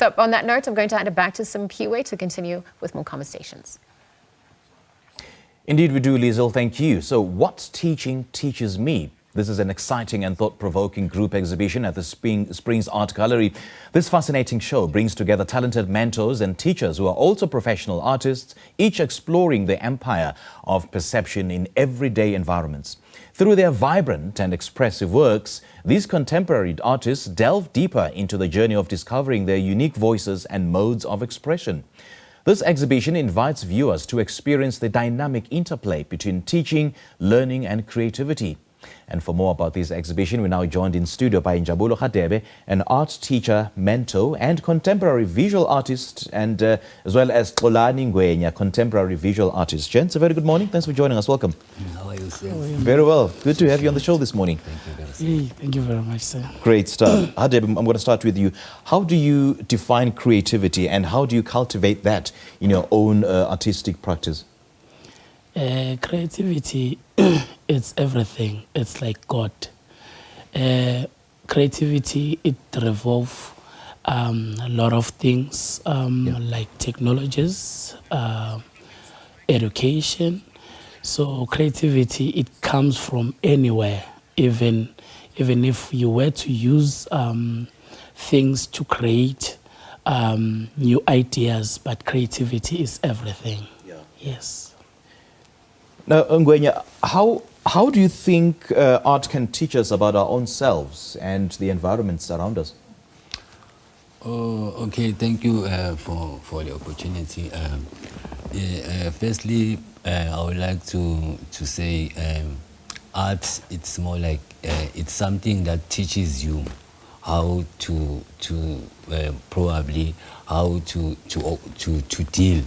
So on that note, I'm going to hand it back to Simpiwe to continue with more conversations. Indeed we do, Liesl. Thank you. So what teaching teaches me? This is an exciting and thought-provoking group exhibition at the Springs Art Gallery. This fascinating show brings together talented mentors and teachers who are also professional artists, each exploring the empire of perception in everyday environments. Through their vibrant and expressive works, these contemporary artists delve deeper into the journey of discovering their unique voices and modes of expression. This exhibition invites viewers to experience the dynamic interplay between teaching, learning and creativity. And for more about this exhibition, we're now joined in studio by Njabulo Hadebe, an art teacher, mentor and contemporary visual artist, and as well as Xolani Ngwenya, contemporary visual artist. Gents, a very good morning. Thanks for joining us. Welcome. How are you, sir? Very well. Good to have you on the show this morning. Thank you. Thank you very much, sir. Great stuff. Hadebe, I'm going to start with you. How do you define creativity and how do you cultivate that in your own artistic practice? Creativity, it's everything. It's like God. Creativity, it revolves a lot of things, like technologies, education. So creativity, it comes from anywhere. Even if you were to use things to create new ideas, but creativity is everything. Yeah. Yes. Now, Ngwenya, how do you think art can teach us about our own selves and the environments around us? Oh, okay. Thank you for the opportunity. Firstly, I would like to say art. It's more like it's something that teaches you how to probably how to deal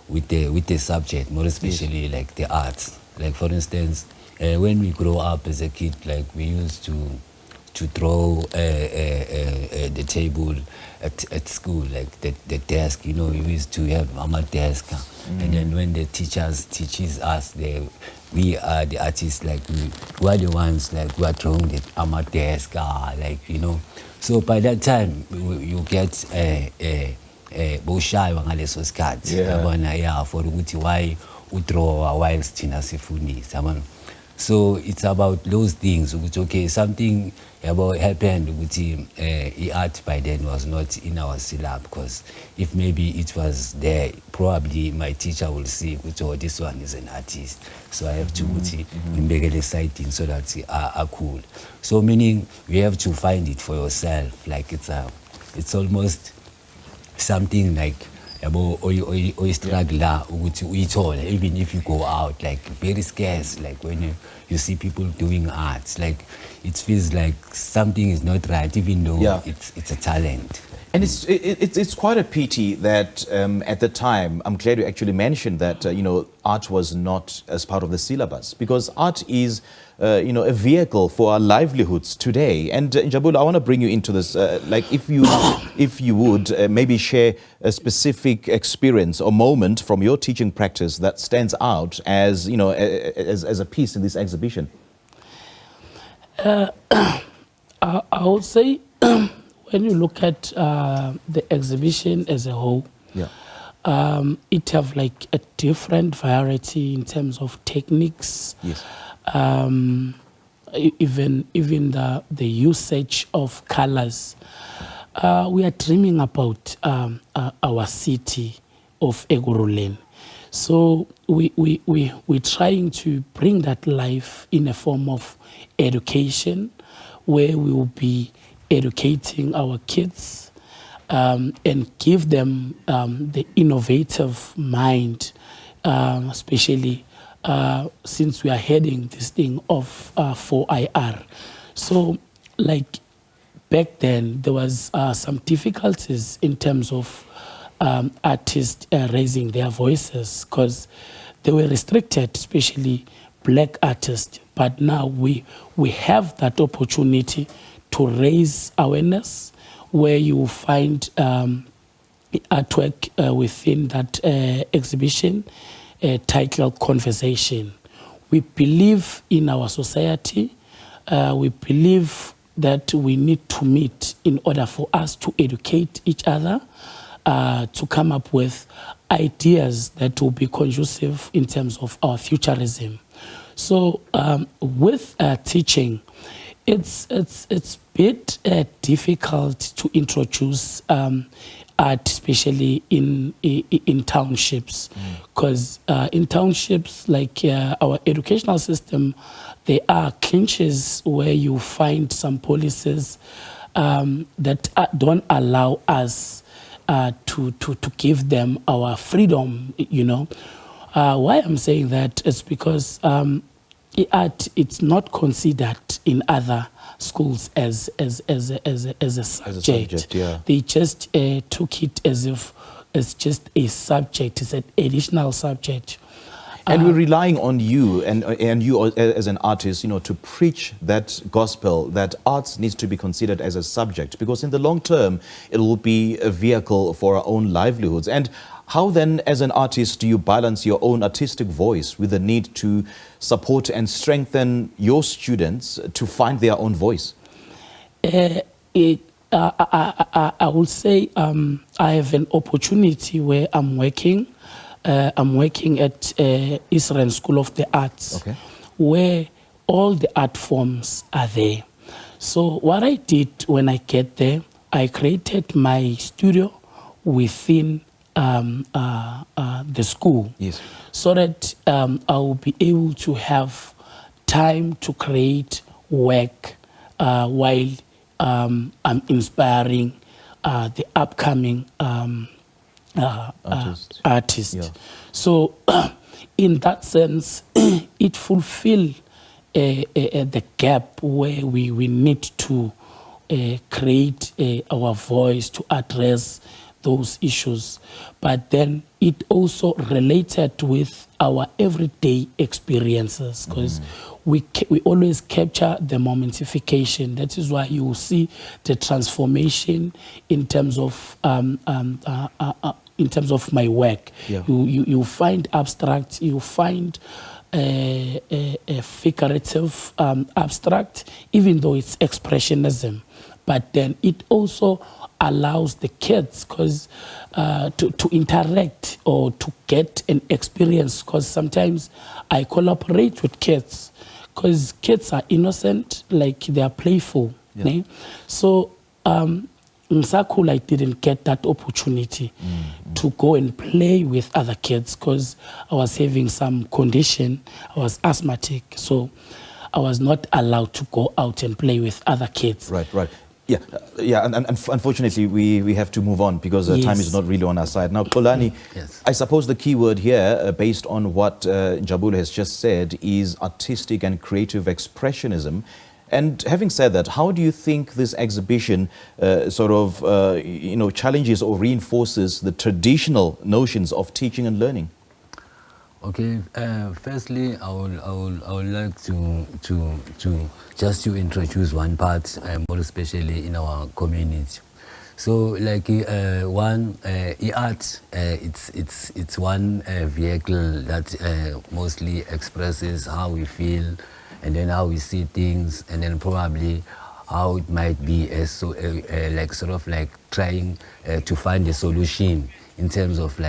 with the subject, more especially yes. Like the arts. Like for instance, when we grow up as a kid, like we used to draw the table at school, like the desk. You know, we used to have a desk, and then when the teachers teaches us, we are the artists. Like we are the ones like who are drawing the desk, like you know. So by that time, you get boshayo ngaleso sikhathi yabona for ukuthi why udraw whilst thina sifundisa yabona. So it's about those things ukuthi okay something about happened ukuthi art by then was not in our syllabus, because if maybe it was there, probably my teacher will see ukuthi oh, this one is an artist, so I have to ukuthi imbekele sighting so that are cool. So meaning you have to find it for yourself, like it's almost something like or struggle even if you go out, like very scarce, like when you see people doing arts, like it feels like something is not right, even though it's a talent. And it's quite a pity that at the time, I'm glad you actually mentioned that you know, art was not as part of the syllabus, because art is you know, a vehicle for our livelihoods today. And Njabulo, I want to bring you into this. Like if you would maybe share a specific experience or moment from your teaching practice that stands out as, you know, as a piece in this exhibition. I would say when you look at the exhibition as a whole, it have like a different variety in terms of techniques. Yes. Even the usage of colors. We are dreaming about our city of Ekurhuleni. So we're trying to bring that life in a form of education, where we will be educating our kids and give them the innovative mind, especially since we are heading this thing of 4IR. So like back then, there was some difficulties in terms of artists raising their voices, because they were restricted, especially black artists. But now we have that opportunity to raise awareness, where you will find artwork within that exhibition titled Conversation. We believe in our society. We believe that we need to meet in order for us to educate each other, to come up with ideas that will be conducive in terms of our futurism. So with teaching, it's a bit difficult to introduce art, especially in townships, because in townships, like our educational system, there are clinches where you find some policies that don't allow us to give them our freedom, you know. Why I'm saying that is because art, it's not considered in other schools as a subject. Yeah. They just took it as if it's just a subject. It's an additional subject. And we're relying on you and you as an artist, you know, to preach that gospel that arts needs to be considered as a subject, because in the long term, it will be a vehicle for our own livelihoods. And how then, as an artist, do you balance your own artistic voice with the need to support and strengthen your students to find their own voice? I would say I have an opportunity where I'm working. I'm working at Israel School of the Arts, okay, where all the art forms are there. So what I did when I get there, I created my studio within the school, yes, so that I will be able to have time to create work while I'm inspiring the upcoming artist. Yeah. So in that sense, it fulfills the gap where we need to create our voice to address those issues. But then it also related with our everyday experiences, because we always capture the momentification. That is why you will see the transformation in terms of my work. Yeah. You find abstract, you find a figurative abstract, even though it's expressionism. But then it also allows the kids to interact or to get an experience, because sometimes I collaborate with kids because kids are innocent, like they are playful. Yeah. So in school, I didn't get that opportunity to go and play with other kids because I was having some condition. I was asthmatic, so I was not allowed to go out and play with other kids. Right, right. Yeah, and unfortunately, we have to move on because Yes. time is not really on our side. Now, Xolani, Yes. I suppose the key word here, based on what Njabulo has just said, is artistic and creative expressionism. And having said that, how do you think this exhibition challenges or reinforces the traditional notions of teaching and learning? Okay. Firstly, I would like to just to introduce one part, more especially in our community. So, like art, it's one vehicle that mostly expresses how we feel, and then how we see things, and then probably how it might be trying to find a solution in terms of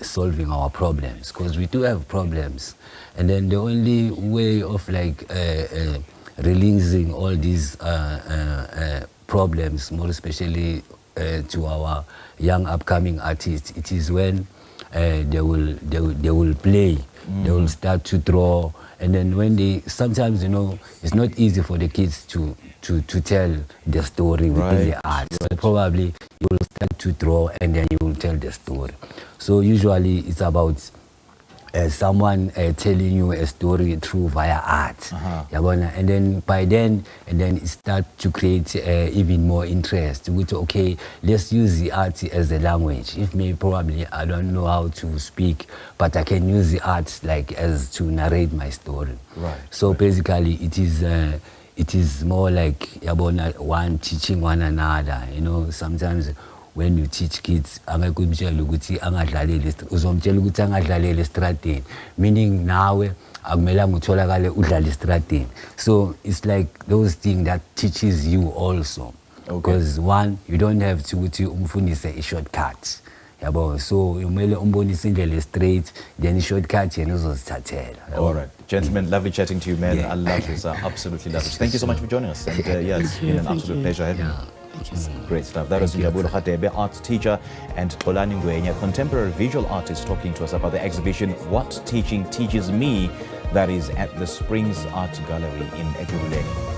solving our problems, because we do have problems, and then the only way of releasing all these problems, more especially to our young upcoming artists, it is when they will play, they will start to draw, and then when sometimes it's not easy for the kids to tell the story within the art. So probably you will start to draw and then you will tell the story. So usually it's about someone telling you a story through via art. And then by then, it starts to create even more interest. Which, okay, let's use the art as a language. If maybe probably I don't know how to speak, but I can use the art as to narrate my story. Right. So basically it is more like one teaching one another. Sometimes when you teach kids, angekho umtshela ukuthi angadlaleli, uzomtshela ukuthi angadlaleli estradeni, meaning nawe akumelanga utholakale udlala estradeni. So it's like those things that teaches you also. Because one, you don't have to umfundise a shortcut. Yabo, so umele umbonise indlela straight, then shortcut yena uzozithathela. All right, gentlemen, lovely chatting to you, man. I love this. I absolutely love this. Thank you so much for joining us. And yeah, it's been an absolute pleasure having you. Thank you, sir. Great stuff. That was Njabulo Hadebe, art teacher, and Xolani Ngwenya, contemporary visual artist, talking to us about the exhibition What Teaching Teaches Me, that is at the Springs Art Gallery in Ekurhuleni.